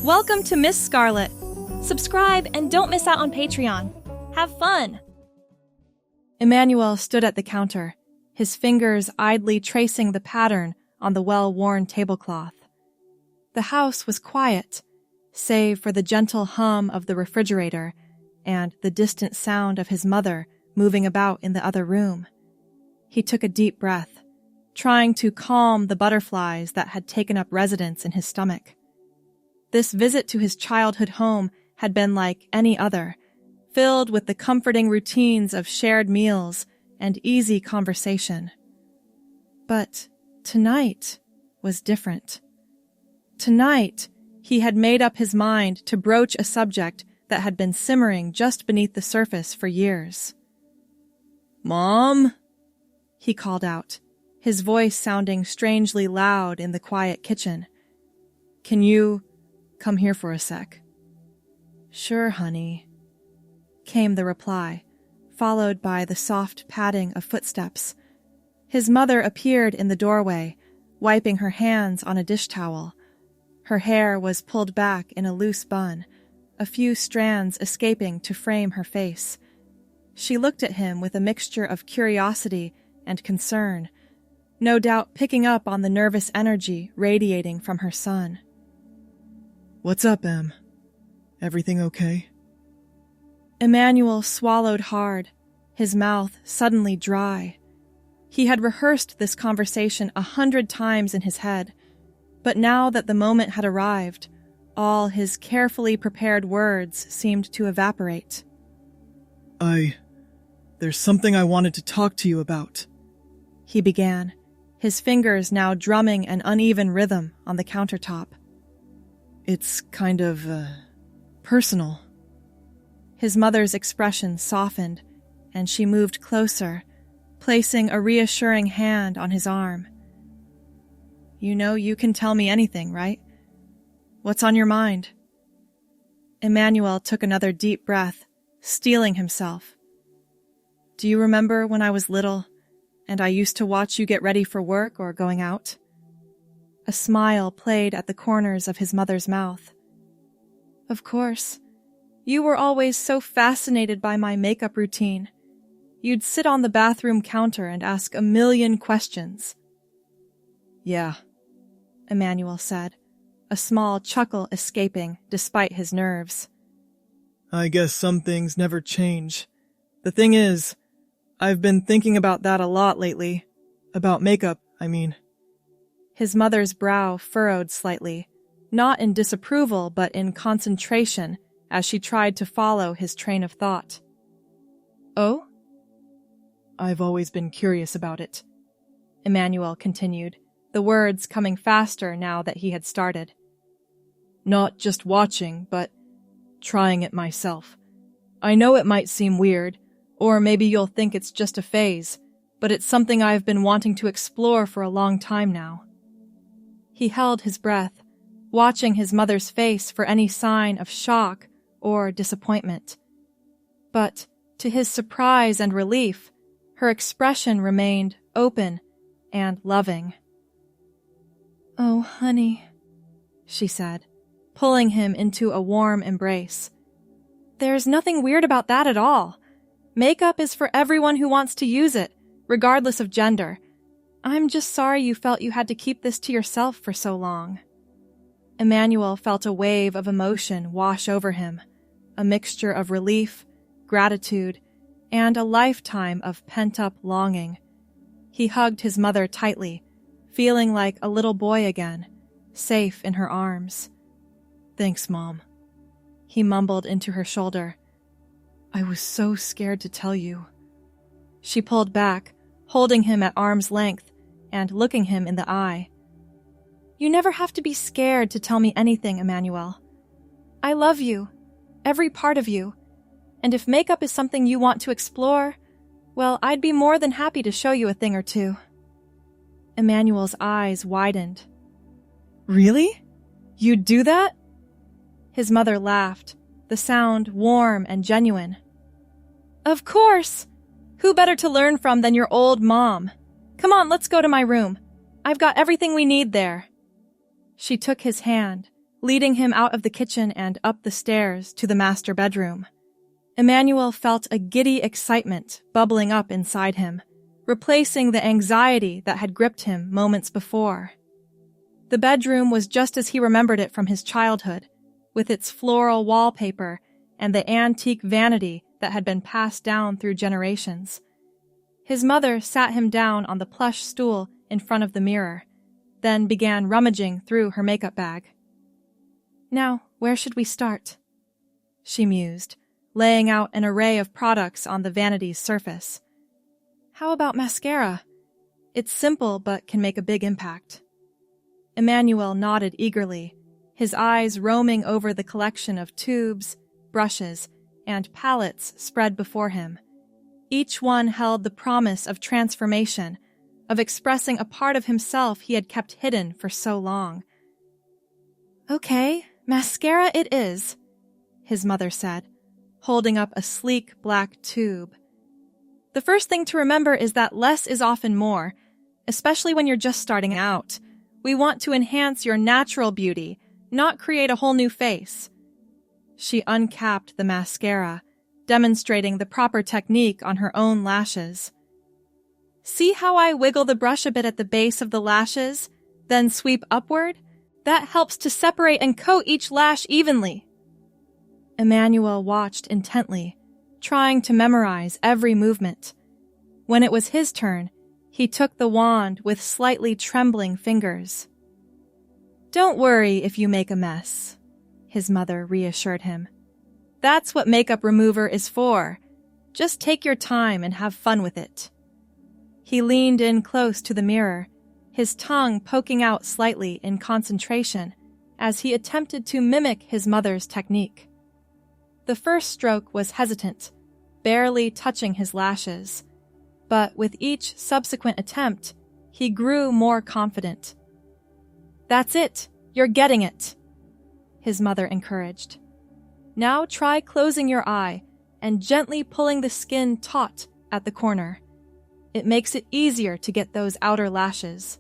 Welcome to Miss Scarlett. Subscribe and don't miss out on Patreon. Have fun! Emmanuel stood at the counter, his fingers idly tracing the pattern on the well-worn tablecloth. The house was quiet, save for the gentle hum of the refrigerator and the distant sound of his mother moving about in the other room. He took a deep breath, trying to calm the butterflies that had taken up residence in his stomach. This visit to his childhood home had been like any other, filled with the comforting routines of shared meals and easy conversation. But tonight was different. Tonight, he had made up his mind to broach a subject that had been simmering just beneath the surface for years. "Mom?" he called out, his voice sounding strangely loud in the quiet kitchen. "Can you come here for a sec?" "Sure, honey," came the reply, followed by the soft padding of footsteps. His mother appeared in the doorway, wiping her hands on a dish towel. Her hair was pulled back in a loose bun, a few strands escaping to frame her face. She looked at him with a mixture of curiosity and concern, no doubt picking up on the nervous energy radiating from her son. "What's up, Em? Everything okay?" Emmanuel swallowed hard, his mouth suddenly dry. He had rehearsed this conversation 100 times in his head, but now that the moment had arrived, all his carefully prepared words seemed to evaporate. There's something I wanted to talk to you about," he began, his fingers now drumming an uneven rhythm on the countertop. "It's kind of, personal." His mother's expression softened, and she moved closer, placing a reassuring hand on his arm. "You know you can tell me anything, right? What's on your mind?" Emmanuel took another deep breath, steeling himself. "Do you remember when I was little, and I used to watch you get ready for work or going out?" A smile played at the corners of his mother's mouth. "Of course. You were always so fascinated by my makeup routine. You'd sit on the bathroom counter and ask a million questions." "Yeah," Emmanuel said, a small chuckle escaping despite his nerves. "I guess some things never change. The thing is, I've been thinking about that a lot lately. About makeup, I mean." His mother's brow furrowed slightly, not in disapproval but in concentration as she tried to follow his train of thought. "Oh?" "I've always been curious about it," Emmanuel continued, the words coming faster now that he had started. "Not just watching, but trying it myself. I know it might seem weird, or maybe you'll think it's just a phase, but it's something I've been wanting to explore for a long time now." He held his breath, watching his mother's face for any sign of shock or disappointment. But, to his surprise and relief, her expression remained open and loving. "Oh, honey," she said, pulling him into a warm embrace. "There's nothing weird about that at all. Makeup is for everyone who wants to use it, regardless of gender. I'm just sorry you felt you had to keep this to yourself for so long." Emmanuel felt a wave of emotion wash over him, a mixture of relief, gratitude, and a lifetime of pent-up longing. He hugged his mother tightly, feeling like a little boy again, safe in her arms. "Thanks, Mom," he mumbled into her shoulder. "I was so scared to tell you." She pulled back, holding him at arm's length and looking him in the eye. "You never have to be scared to tell me anything, Emmanuel. I love you, every part of you, and if makeup is something you want to explore, well, I'd be more than happy to show you a thing or two." Emmanuel's eyes widened. "Really? You'd do that?" His mother laughed, the sound warm and genuine. "Of course! Who better to learn from than your old mom? Come on, let's go to my room. I've got everything we need there." She took his hand, leading him out of the kitchen and up the stairs to the master bedroom. Emmanuel felt a giddy excitement bubbling up inside him, replacing the anxiety that had gripped him moments before. The bedroom was just as he remembered it from his childhood, with its floral wallpaper and the antique vanity that had been passed down through generations. His mother sat him down on the plush stool in front of the mirror, then began rummaging through her makeup bag. "Now, where should we start?" she mused, laying out an array of products on the vanity's surface. "How about mascara? It's simple but can make a big impact." Emmanuel nodded eagerly, his eyes roaming over the collection of tubes, brushes, and palettes spread before him. Each one held the promise of transformation, of expressing a part of himself he had kept hidden for so long. "Okay, mascara it is," his mother said, holding up a sleek black tube. "The first thing to remember is that less is often more, especially when you're just starting out. We want to enhance your natural beauty, not create a whole new face." She uncapped the mascara, demonstrating the proper technique on her own lashes. "See how I wiggle the brush a bit at the base of the lashes, then sweep upward? That helps to separate and coat each lash evenly." Emmanuel watched intently, trying to memorize every movement. When it was his turn, he took the wand with slightly trembling fingers. "Don't worry if you make a mess," his mother reassured him. "That's what makeup remover is for. Just take your time and have fun with it." He leaned in close to the mirror, his tongue poking out slightly in concentration as he attempted to mimic his mother's technique. The first stroke was hesitant, barely touching his lashes, but with each subsequent attempt, he grew more confident. "That's it, you're getting it," his mother encouraged. "Now try closing your eye and gently pulling the skin taut at the corner. It makes it easier to get those outer lashes."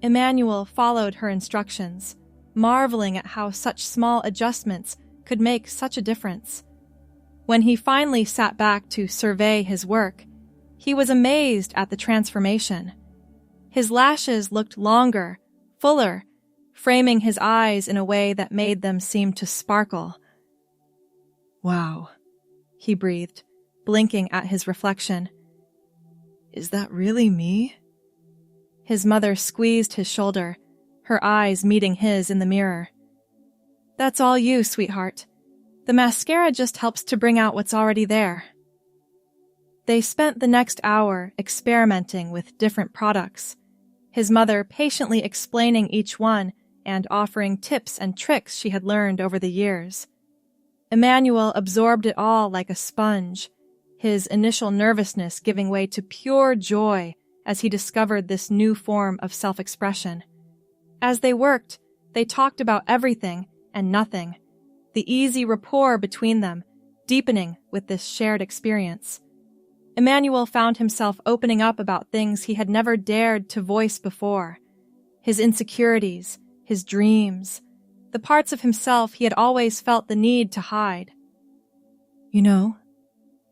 Emmanuel followed her instructions, marveling at how such small adjustments could make such a difference. When he finally sat back to survey his work, he was amazed at the transformation. His lashes looked longer, fuller, framing his eyes in a way that made them seem to sparkle. "Wow," he breathed, blinking at his reflection. "Is that really me?" His mother squeezed his shoulder, her eyes meeting his in the mirror. "That's all you, sweetheart. The mascara just helps to bring out what's already there." They spent the next hour experimenting with different products, his mother patiently explaining each one and offering tips and tricks she had learned over the years. Emmanuel absorbed it all like a sponge, his initial nervousness giving way to pure joy as he discovered this new form of self-expression. As they worked, they talked about everything and nothing, the easy rapport between them deepening with this shared experience. Emmanuel found himself opening up about things he had never dared to voice before, his insecurities, his dreams, the parts of himself he had always felt the need to hide. "You know,"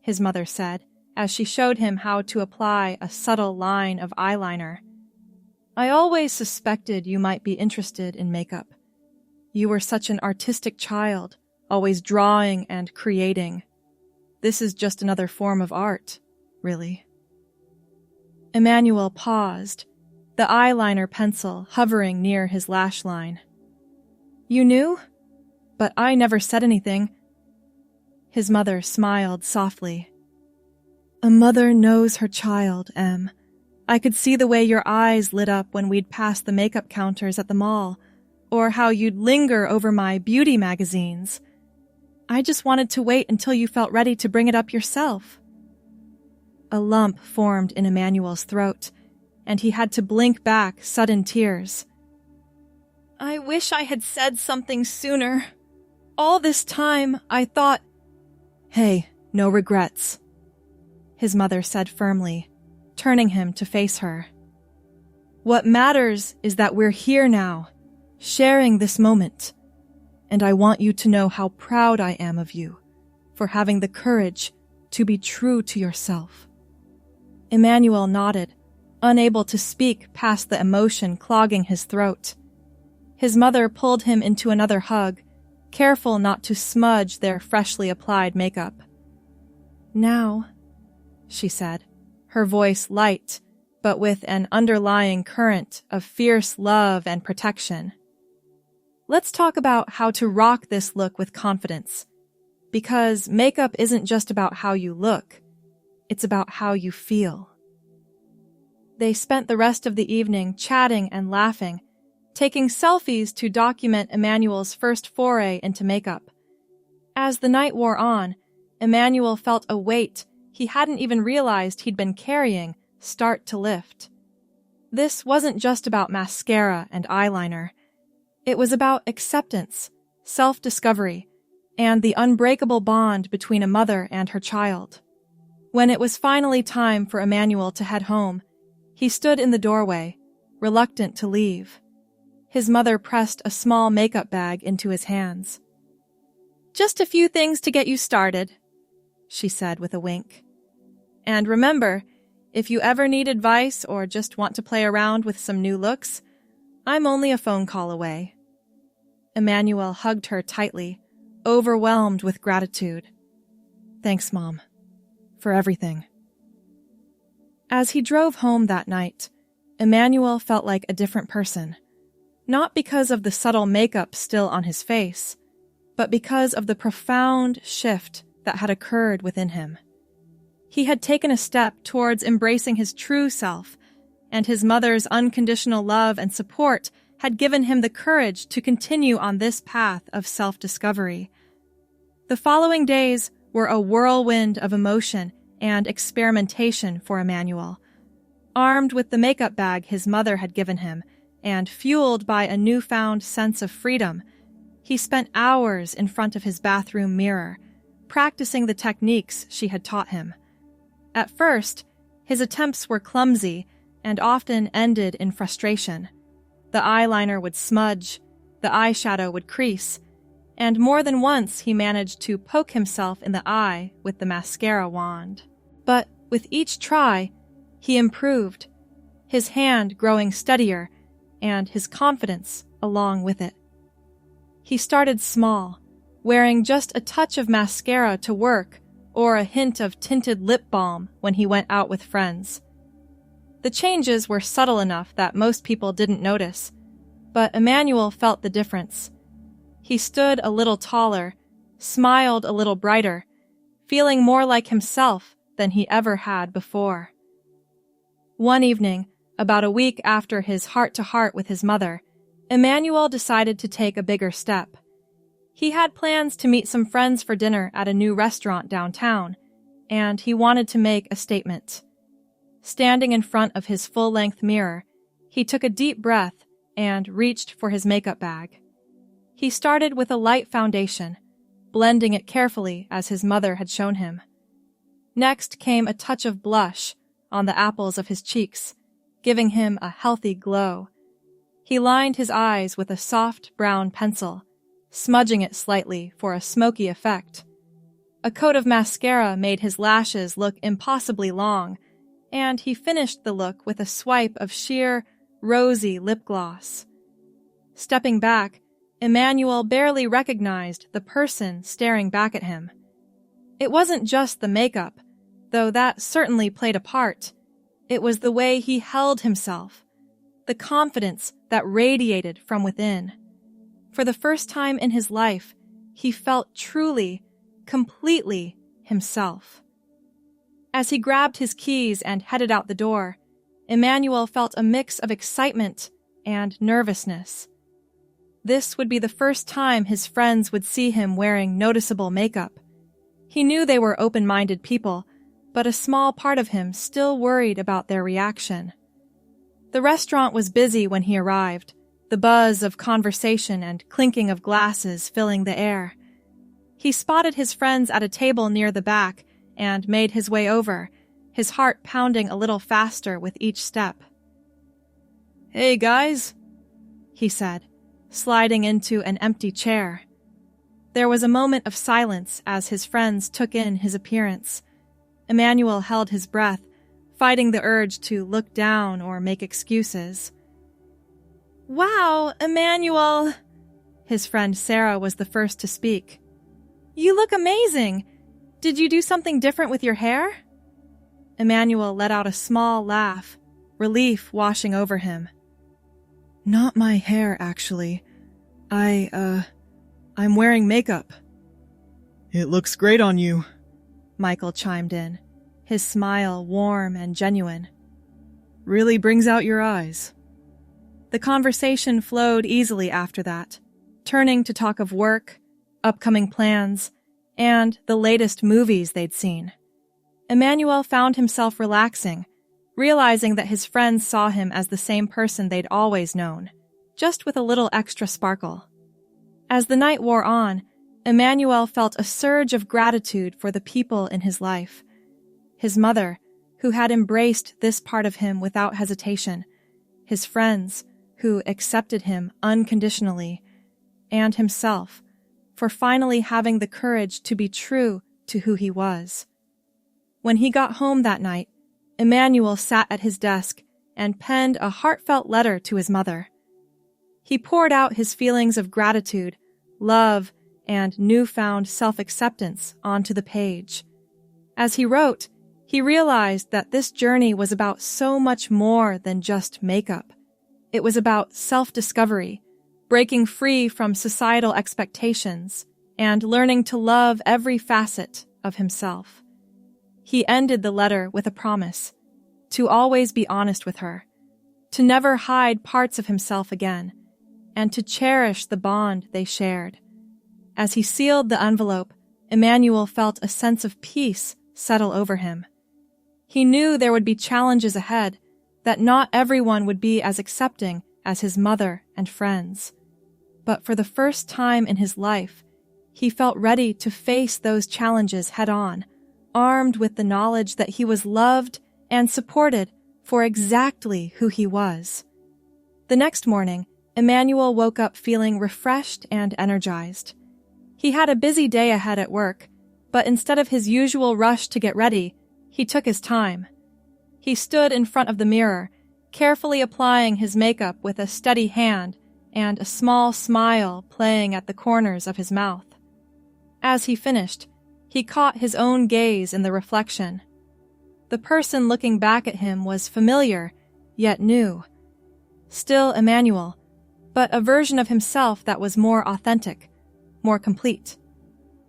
his mother said, as she showed him how to apply a subtle line of eyeliner, "I always suspected you might be interested in makeup. You were such an artistic child, always drawing and creating. This is just another form of art, really." Emmanuel paused, the eyeliner pencil hovering near his lash line. "You knew? But I never said anything." His mother smiled softly. "A mother knows her child, Em. I could see the way your eyes lit up when we'd pass the makeup counters at the mall, or how you'd linger over my beauty magazines. I just wanted to wait until you felt ready to bring it up yourself." A lump formed in Emmanuel's throat, and he had to blink back sudden tears. "I wish I had said something sooner. All this time, I thought—" "Hey, no regrets," his mother said firmly, turning him to face her. "What matters is that we're here now," sharing this moment, and I want you to know how proud I am of you for having the courage to be true to yourself." Emmanuel nodded, unable to speak past the emotion clogging his throat. His mother pulled him into another hug, careful not to smudge their freshly applied makeup. "Now," she said, her voice light, but with an underlying current of fierce love and protection. "Let's talk about how to rock this look with confidence. Because makeup isn't just about how you look, it's about how you feel." They spent the rest of the evening chatting and laughing, taking selfies to document Emmanuel's first foray into makeup. As the night wore on, Emmanuel felt a weight he hadn't even realized he'd been carrying start to lift. This wasn't just about mascara and eyeliner. It was about acceptance, self-discovery, and the unbreakable bond between a mother and her child. When it was finally time for Emmanuel to head home, he stood in the doorway, reluctant to leave. His mother pressed a small makeup bag into his hands. "Just a few things to get you started," she said with a wink. "And remember, if you ever need advice or just want to play around with some new looks, I'm only a phone call away." Emmanuel hugged her tightly, overwhelmed with gratitude. "Thanks, Mom, for everything." As he drove home that night, Emmanuel felt like a different person, not because of the subtle makeup still on his face, but because of the profound shift that had occurred within him. He had taken a step towards embracing his true self, and his mother's unconditional love and support had given him the courage to continue on this path of self-discovery. The following days were a whirlwind of emotion and experimentation for Emmanuel. Armed with the makeup bag his mother had given him, and fueled by a newfound sense of freedom, he spent hours in front of his bathroom mirror, practicing the techniques she had taught him. At first, his attempts were clumsy and often ended in frustration. The eyeliner would smudge, the eyeshadow would crease, and more than once he managed to poke himself in the eye with the mascara wand. But with each try, he improved, his hand growing steadier and his confidence along with it. He started small, wearing just a touch of mascara to work or a hint of tinted lip balm when he went out with friends. The changes were subtle enough that most people didn't notice, but Emmanuel felt the difference. He stood a little taller, smiled a little brighter, feeling more like himself than he ever had before. One evening, about a week after his heart-to-heart with his mother, Emmanuel decided to take a bigger step. He had plans to meet some friends for dinner at a new restaurant downtown, and he wanted to make a statement. Standing in front of his full-length mirror, he took a deep breath and reached for his makeup bag. He started with a light foundation, blending it carefully as his mother had shown him. Next came a touch of blush on the apples of his cheeks, giving him a healthy glow. He lined his eyes with a soft brown pencil, smudging it slightly for a smoky effect. A coat of mascara made his lashes look impossibly long, and he finished the look with a swipe of sheer, rosy lip gloss. Stepping back, Emmanuel barely recognized the person staring back at him. It wasn't just the makeup, though that certainly played a part. It was the way he held himself, the confidence that radiated from within. For the first time in his life, he felt truly, completely himself. As he grabbed his keys and headed out the door, Emmanuel felt a mix of excitement and nervousness. This would be the first time his friends would see him wearing noticeable makeup. He knew they were open-minded people, but a small part of him still worried about their reaction. The restaurant was busy when he arrived, the buzz of conversation and clinking of glasses filling the air. He spotted his friends at a table near the back and made his way over, his heart pounding a little faster with each step. "Hey, guys," he said, sliding into an empty chair. There was a moment of silence as his friends took in his appearance. Emmanuel held his breath, fighting the urge to look down or make excuses. "Wow, Emmanuel!" His friend Sarah was the first to speak. "You look amazing! Did you do something different with your hair?" Emmanuel let out a small laugh, relief washing over him. Not my hair, actually. I'm wearing makeup. It looks great on you, Michael chimed in, his smile warm and genuine. Really brings out your eyes. The conversation flowed easily after that, turning to talk of work, upcoming plans, and the latest movies they'd seen. Emmanuel found himself relaxing, realizing that his friends saw him as the same person they'd always known, just with a little extra sparkle. As the night wore on, Emmanuel felt a surge of gratitude for the people in his life. His mother, who had embraced this part of him without hesitation, his friends, who accepted him unconditionally, and himself, for finally having the courage to be true to who he was. When he got home that night, Emmanuel sat at his desk and penned a heartfelt letter to his mother. He poured out his feelings of gratitude, love, and newfound self-acceptance onto the page. As he wrote, he realized that this journey was about so much more than just makeup. It was about self-discovery, breaking free from societal expectations, and learning to love every facet of himself. He ended the letter with a promise, to always be honest with her, to never hide parts of himself again, and to cherish the bond they shared. As he sealed the envelope, Emmanuel felt a sense of peace settle over him. He knew there would be challenges ahead, that not everyone would be as accepting as his mother and friends. But for the first time in his life, he felt ready to face those challenges head-on, armed with the knowledge that he was loved and supported for exactly who he was. The next morning, Emmanuel woke up feeling refreshed and energized. He had a busy day ahead at work, but instead of his usual rush to get ready, he took his time. He stood in front of the mirror, carefully applying his makeup with a steady hand and a small smile playing at the corners of his mouth. As he finished, he caught his own gaze in the reflection. The person looking back at him was familiar, yet new. Still Emmanuel, but a version of himself that was more authentic, more complete.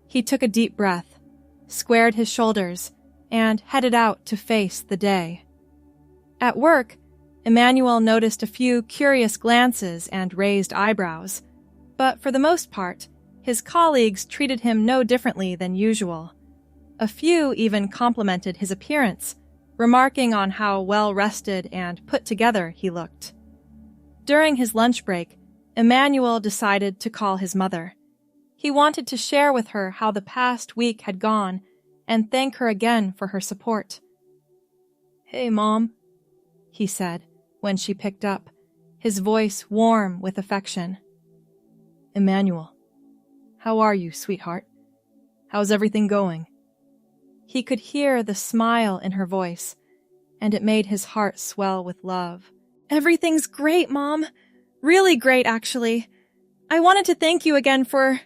He took a deep breath, squared his shoulders, and headed out to face the day. At work, Emmanuel noticed a few curious glances and raised eyebrows, but for the most part, his colleagues treated him no differently than usual. A few even complimented his appearance, remarking on how well-rested and put together he looked. During his lunch break, Emmanuel decided to call his mother. He wanted to share with her how the past week had gone and thank her again for her support. "Hey, Mom," he said when she picked up, his voice warm with affection. "Emmanuel, how are you, sweetheart? How's everything going?" He could hear the smile in her voice, and it made his heart swell with love. "Everything's great, Mom. Really great, actually. I wanted to thank you again for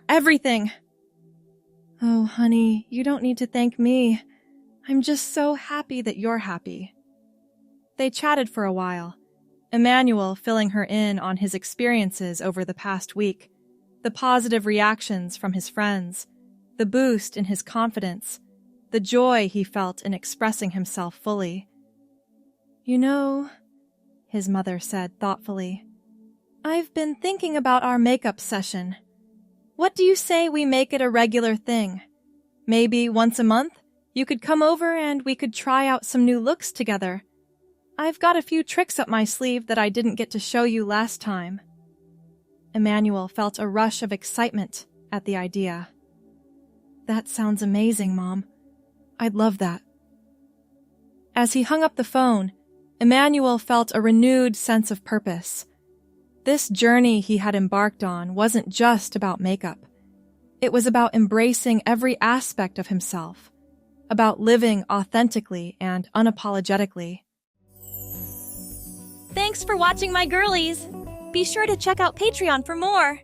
everything." "Oh, honey, you don't need to thank me. I'm just so happy that you're happy." They chatted for a while, Emmanuel filling her in on his experiences over the past week, the positive reactions from his friends, the boost in his confidence, the joy he felt in expressing himself fully. "You know," his mother said thoughtfully, "I've been thinking about our makeup session. What do you say we make it a regular thing? Maybe once a month, you could come over and we could try out some new looks together. I've got a few tricks up my sleeve that I didn't get to show you last time." Emmanuel felt a rush of excitement at the idea. "That sounds amazing, Mom. I'd love that." As he hung up the phone, Emmanuel felt a renewed sense of purpose. This journey he had embarked on wasn't just about makeup. It was about embracing every aspect of himself, about living authentically and unapologetically. Thanks for watching, my girlies! Be sure to check out Patreon for more!